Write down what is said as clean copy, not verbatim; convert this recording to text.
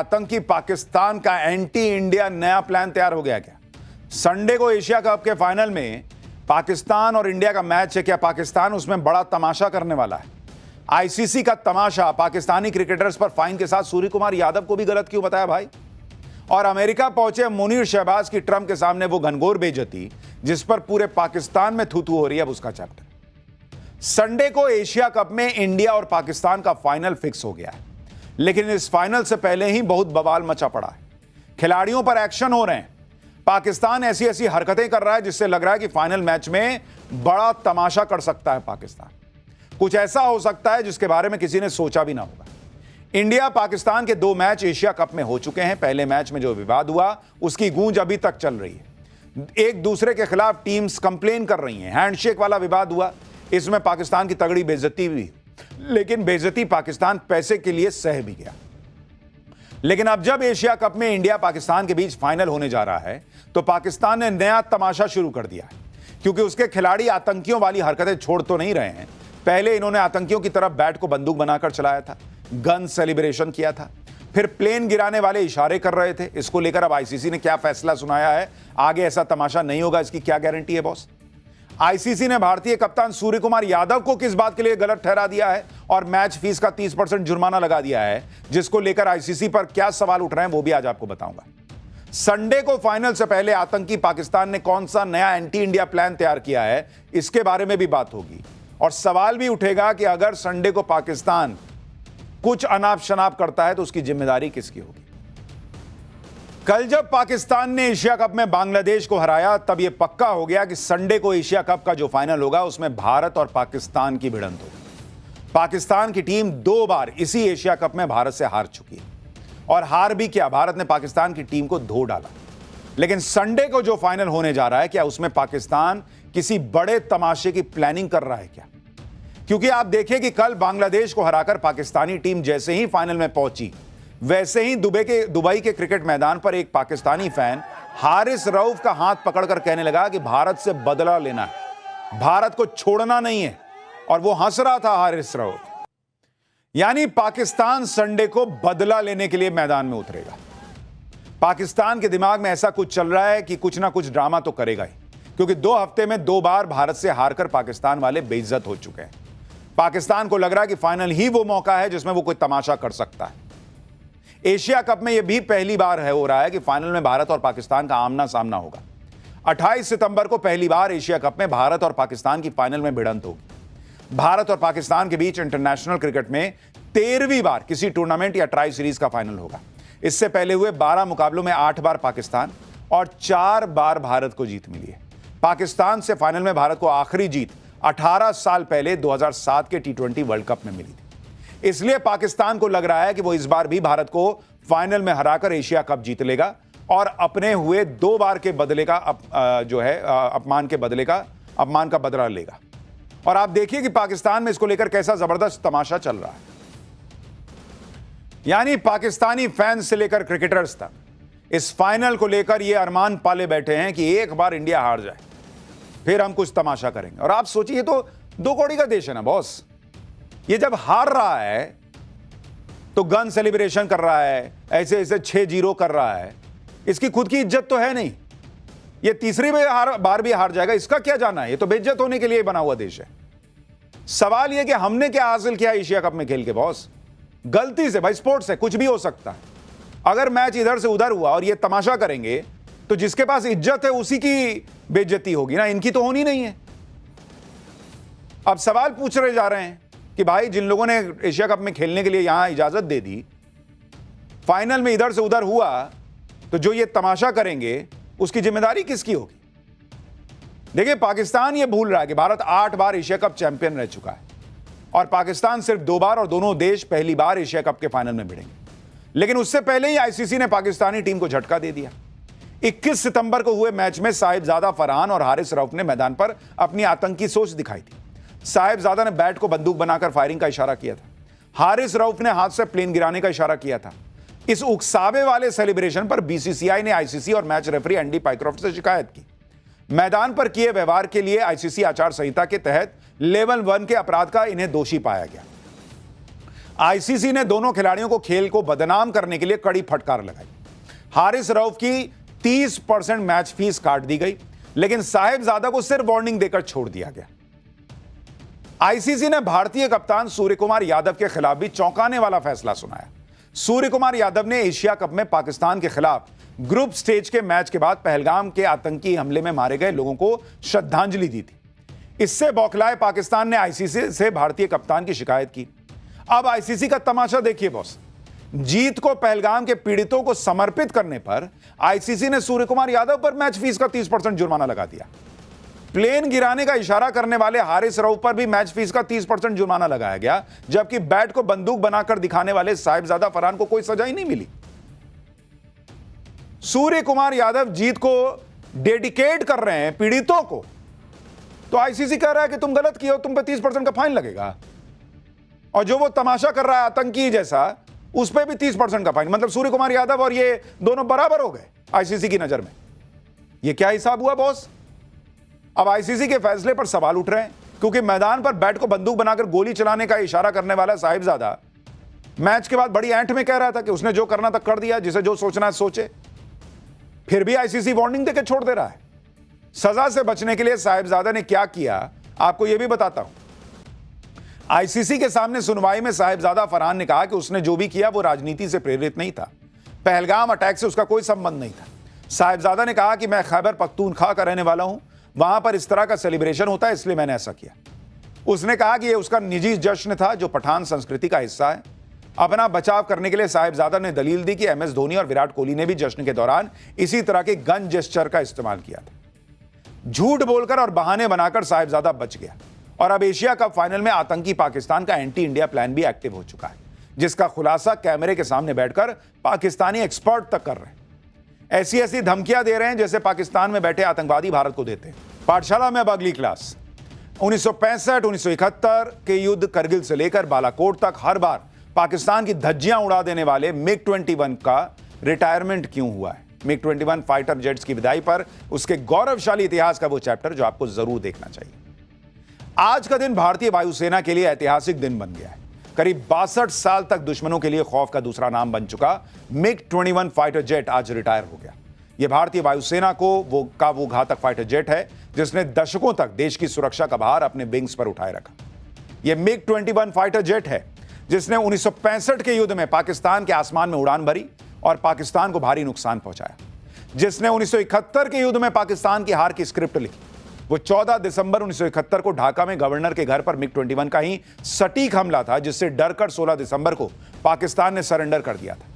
आतंकी पाकिस्तान का anti India नया प्लान तैयार हो गया क्या? संडे को एशिया कप के फाइनल में पाकिस्तान और इंडिया का मैच है। क्या पाकिस्तान उसमें बड़ा तमाशा करने वाला है? आईसीसी का तमाशा पाकिस्तानी क्रिकेटर्स पर फाइन के साथ सूर्य कुमार यादव को भी गलत क्यों बताया भाई? और अमेरिका पहुंचे मुनीर शहबाज की ट्रंप के सामने वो घनघोर बेइज्जती जिस पर पूरे पाकिस्तान में थू-थू हो रही है, अब उसका चैप्टर। संडे को एशिया कप में इंडिया और पाकिस्तान का फाइनल फिक्स हो गया है, लेकिन इस फाइनल से पहले ही बहुत बवाल मचा पड़ा है। खिलाड़ियों पर एक्शन हो रहे हैं। पाकिस्तान ऐसी ऐसी हरकतें कर रहा है जिससे लग रहा है कि फाइनल मैच में बड़ा तमाशा कर सकता है पाकिस्तान। कुछ ऐसा हो सकता है जिसके बारे में किसी ने सोचा भी ना होगा। इंडिया पाकिस्तान के 2 मैच एशिया कप में हो चुके हैं। पहले मैच में जो विवाद हुआ उसकी गूंज अभी तक चल रही है। एक दूसरे के खिलाफ टीम्स कंप्लेन कर रही हैं। हैंडशेक वाला विवाद हुआ, इसमें पाकिस्तान की तगड़ी बेइज्जती हुई, लेकिन बेइज्जती पाकिस्तान पैसे के लिए सह भी गया। लेकिन अब जब एशिया कप में इंडिया पाकिस्तान के बीच फाइनल होने जा रहा है तो पाकिस्तान ने नया तमाशा शुरू कर दिया है, क्योंकि उसके खिलाड़ी आतंकियों वाली हरकतें छोड़ तो नहीं रहे हैं। पहले इन्होंने आतंकियों की तरफ बैट को बंदूक बनाकर चलाया था, गन सेलिब्रेशन किया था, फिर प्लेन गिराने वाले इशारे कर रहे थे। इसको लेकर अब आईसीसी ने क्या फैसला सुनाया है, आगे ऐसा तमाशा नहीं होगा इसकी क्या गारंटी है बॉस? आईसीसी ने भारतीय कप्तान सूर्य कुमार यादव को किस बात के लिए गलत ठहरा दिया है और मैच फीस का 30% जुर्माना लगा दिया है, जिसको लेकर आईसीसी पर क्या सवाल उठ रहे हैं वो भी आज आपको बताऊंगा। संडे को फाइनल से पहले आतंकी पाकिस्तान ने कौन सा नया एंटी इंडिया प्लान तैयार किया है, इसके बारे में भी बात होगी। और सवाल भी उठेगा कि अगर संडे को पाकिस्तान कुछ अनाप शनाप करता है तो उसकी जिम्मेदारी किसकी होगी? कल जब पाकिस्तान ने एशिया कप में बांग्लादेश को हराया तब यह पक्का हो गया कि संडे को एशिया कप का जो फाइनल होगा उसमें भारत और पाकिस्तान की भिड़ंत होगी। पाकिस्तान की टीम 2 बार इसी एशिया कप में भारत से हार चुकी है, और हार भी क्या, भारत ने पाकिस्तान की टीम को धो डाला। लेकिन संडे को जो फाइनल होने जा रहा है, क्या उसमें पाकिस्तान किसी बड़े तमाशे की प्लानिंग कर रहा है क्या? क्योंकि आप देखिए कि कल बांग्लादेश को हराकर पाकिस्तानी टीम जैसे ही फाइनल में पहुंची, वैसे ही दुबई के क्रिकेट मैदान पर एक पाकिस्तानी फैन हारिस रऊफ का हाथ पकड़कर कहने लगा कि भारत से बदला लेना है, भारत को छोड़ना नहीं है। और वो हंस रहा था हारिस रऊफ। यानी पाकिस्तान संडे को बदला लेने के लिए मैदान में उतरेगा। पाकिस्तान के दिमाग में ऐसा कुछ चल रहा है कि कुछ ना कुछ ड्रामा तो करेगा ही, क्योंकि 2 हफ्ते में 2 बार भारत से हारकर पाकिस्तान वाले बेइज्जत हो चुके हैं। पाकिस्तान को लग रहा है कि फाइनल ही वो मौका है जिसमें वो कोई तमाशा कर सकता है। एशिया कप में यह भी पहली बार हो रहा है कि फाइनल में भारत और पाकिस्तान का आमना सामना होगा। 28 सितंबर को पहली बार एशिया कप में भारत और पाकिस्तान की फाइनल में भिड़ंत होगी। भारत और पाकिस्तान के बीच इंटरनेशनल क्रिकेट में 13वीं बार किसी टूर्नामेंट या ट्राई सीरीज का फाइनल होगा। इससे पहले हुए 12 मुकाबलों में 8 बार पाकिस्तान और 4 बार भारत को जीत मिली है। पाकिस्तान से फाइनल में भारत को आखिरी जीत 18 साल पहले 2007 के T20 वर्ल्ड कप में मिली थी। इसलिए पाकिस्तान को लग रहा है कि वो इस बार भी भारत को फाइनल में हराकर एशिया कप जीत लेगा और अपने हुए 2 बार के बदले का अपमान का बदला लेगा। और आप देखिए कि पाकिस्तान में इसको लेकर कैसा जबरदस्त तमाशा चल रहा है। यानी पाकिस्तानी फैंस से लेकर क्रिकेटर्स तक इस फाइनल को लेकर ये अरमान पाले बैठे हैं कि एक बार इंडिया हार जाए फिर हम कुछ तमाशा करेंगे। और आप सोचिए, ये तो 2 कौड़ी का देश है ना बॉस। ये जब हार रहा है तो गन सेलिब्रेशन कर रहा है, ऐसे ऐसे 6-0 कर रहा है। इसकी खुद की इज्जत तो है नहीं। ये तीसरी बार भी हार जाएगा, इसका क्या जाना है? ये तो बेइज्जत होने के लिए बना हुआ देश है। सवाल यह कि हमने क्या हासिल किया एशिया कप में खेल के बॉस? गलती से, भाई स्पोर्ट्स है, कुछ भी हो सकता है। अगर मैच इधर से उधर हुआ और ये तमाशा करेंगे तो जिसके पास इज्जत है उसी की बेइज्जती होगी ना, इनकी तो होनी नहीं है। अब सवाल पूछ रहे जा रहे हैं कि भाई जिन लोगों ने एशिया कप में खेलने के लिए यहां इजाजत दे दी, फाइनल में इधर से उधर हुआ, तो जो ये तमाशा करेंगे उसकी जिम्मेदारी किसकी होगी? देखिए, पाकिस्तान ये भूल रहा है कि भारत 8 बार एशिया कप चैंपियन रह चुका है और पाकिस्तान सिर्फ 2 बार, और दोनों देश पहली बार एशिया कप के फाइनल में भिड़ेंगे। लेकिन उससे पहले ही आईसीसी ने पाकिस्तानी टीम को झटका दे दिया। 21 सितंबर को हुए मैच में साहिबजादा फरहान और हारिस रऊफ ने मैदान पर अपनी आतंकी सोच दिखाई थी। साहिबजादा ने बैट को बंदूक बनाकर फायरिंग का इशारा किया था। हारिस रऊफ ने हाथ से प्लेन गिराने का इशारा किया था। इस उकसावे वाले सेलिब्रेशन पर बीसीसीआई ने आईसीसी और मैच रेफरी एंडी पाइक्रॉफ्ट से शिकायत की। मैदान पर किए व्यवहार के लिए आईसीसी आचार संहिता के तहत लेवल 1 के अपराध का इन्हें दोषी पाया गया। आईसीसी ने दोनों खिलाड़ियों को खेल को बदनाम करने के लिए कड़ी फटकार लगाई। हारिस रऊफ की 30% मैच फीस काट दी गई, लेकिन साहिबजादा को सिर्फ वार्निंग देकर छोड़ दिया गया। आईसीसी ने भारतीय कप्तान सूर्य कुमार यादव के खिलाफ भी चौंकाने वाला फैसला सुनाया। सूर्य कुमार यादव ने एशिया कप में पाकिस्तान के खिलाफ ग्रुप स्टेज के मैच के बाद पहलगाम के आतंकी हमले में मारे गए लोगों को श्रद्धांजलि दी थी। इससे बौखलाए पाकिस्तान ने आईसीसी से भारतीय कप्तान की शिकायत की। अब आईसीसी का तमाशा देखिए बॉस। जीत को पहलगाम के पीड़ितों को समर्पित करने पर आईसीसी ने सूर्य कुमार यादव पर मैच फीस का 30% जुर्माना लगा दिया। प्लेन गिराने का इशारा करने वाले हारिस रऊफ पर भी मैच फीस का 30% जुर्माना लगाया गया, जबकि बैट को बंदूक बनाकर दिखाने वाले साहिबजादा फरहान को कोई सजा ही नहीं मिली। सूर्य कुमार यादव जीत को डेडिकेट कर रहे हैं पीड़ितों को, तो आईसीसी कह रहा है कि तुम गलत किए हो, तुम पे 30% का फाइन लगेगा। और जो वो तमाशा कर रहा है आतंकी जैसा, उस पर भी 30% का फाइन। मतलब सूर्य कुमार यादव और ये दोनों बराबर हो गए आईसीसी की नजर में। ये क्या हिसाब हुआ बॉस? अब आईसीसी के फैसले पर सवाल उठ रहे हैं, क्योंकि मैदान पर बैट को बंदूक बनाकर गोली चलाने का इशारा करने वाला साहिबजादा मैच के बाद बड़ी ऐंठ में कह रहा था कि उसने जो करना था कर दिया, जिसे जो सोचना है सोचे। फिर भी आईसीसी वार्निंग देकर छोड़ दे रहा है। सजा से बचने के लिए साहिबजादा ने क्या किया, आपको यह भी बताता हूं। आईसीसी के सामने सुनवाई में साहिबजादा फरहान ने कहा कि उसने जो भी किया वो राजनीति से प्रेरित नहीं था। पहलगाम अटैक से उसका कोई संबंध नहीं था। साहिबजादा ने कहा कि मैं खैबर पख्तूनख्वा का रहने वाला हूं, वहां पर इस तरह का सेलिब्रेशन होता है, इसलिए मैंने ऐसा किया। उसने कहा कि यह उसका निजी जश्न था जो पठान संस्कृति का हिस्सा है। अपना बचाव करने के लिए साहिबजादा ने दलील दी कि एमएस धोनी और विराट कोहली ने भी जश्न के दौरान इसी तरह के गन जेस्चर का इस्तेमाल किया था। झूठ बोलकर और बहाने बनाकर साहिबजादा बच गया और अब एशिया कप फाइनल में आतंकी पाकिस्तान का एंटी इंडिया प्लान भी एक्टिव हो चुका है, जिसका खुलासा कैमरे के सामने बैठकर पाकिस्तानी एक्सपर्ट तक कर रहे हैं। ऐसी धमकियां दे रहे हैं जैसे पाकिस्तान में बैठे आतंकवादी भारत को देते हैं। पाठशाला में अब अगली क्लास। 1965-1971 के युद्ध करगिल से लेकर बालाकोट तक हर बार पाकिस्तान की धज्जियां उड़ा देने वाले मिग-21 का रिटायरमेंट क्यों हुआ है? मिग-21 फाइटर जेट्स की विदाई पर उसके गौरवशाली इतिहास का वो चैप्टर जो आपको जरूर देखना चाहिए। आज का दिन भारतीय वायुसेना के लिए ऐतिहासिक दिन बन गया है। करीब 62 साल तक दुश्मनों के लिए खौफ का दूसरा नाम बन चुका मिग-21 फाइटर जेट आज रिटायर हो गया। यह भारतीय वायुसेना को वो घातक फाइटर जेट है जिसने दशकों तक देश की सुरक्षा का भार अपने विंग्स पर उठाए रखा। यह मिग-21 फाइटर जेट है जिसने 1965 के युद्ध में पाकिस्तान के आसमान में उड़ान भरी और पाकिस्तान को भारी नुकसान पहुंचाया, जिसने 1971 के युद्ध में पाकिस्तान की हार की स्क्रिप्ट लिखी। वो 14 दिसंबर 1971 को ढाका में गवर्नर के घर पर मिग-21 का ही सटीक हमला था, जिससे डरकर 16 दिसंबर को पाकिस्तान ने सरेंडर कर दिया था।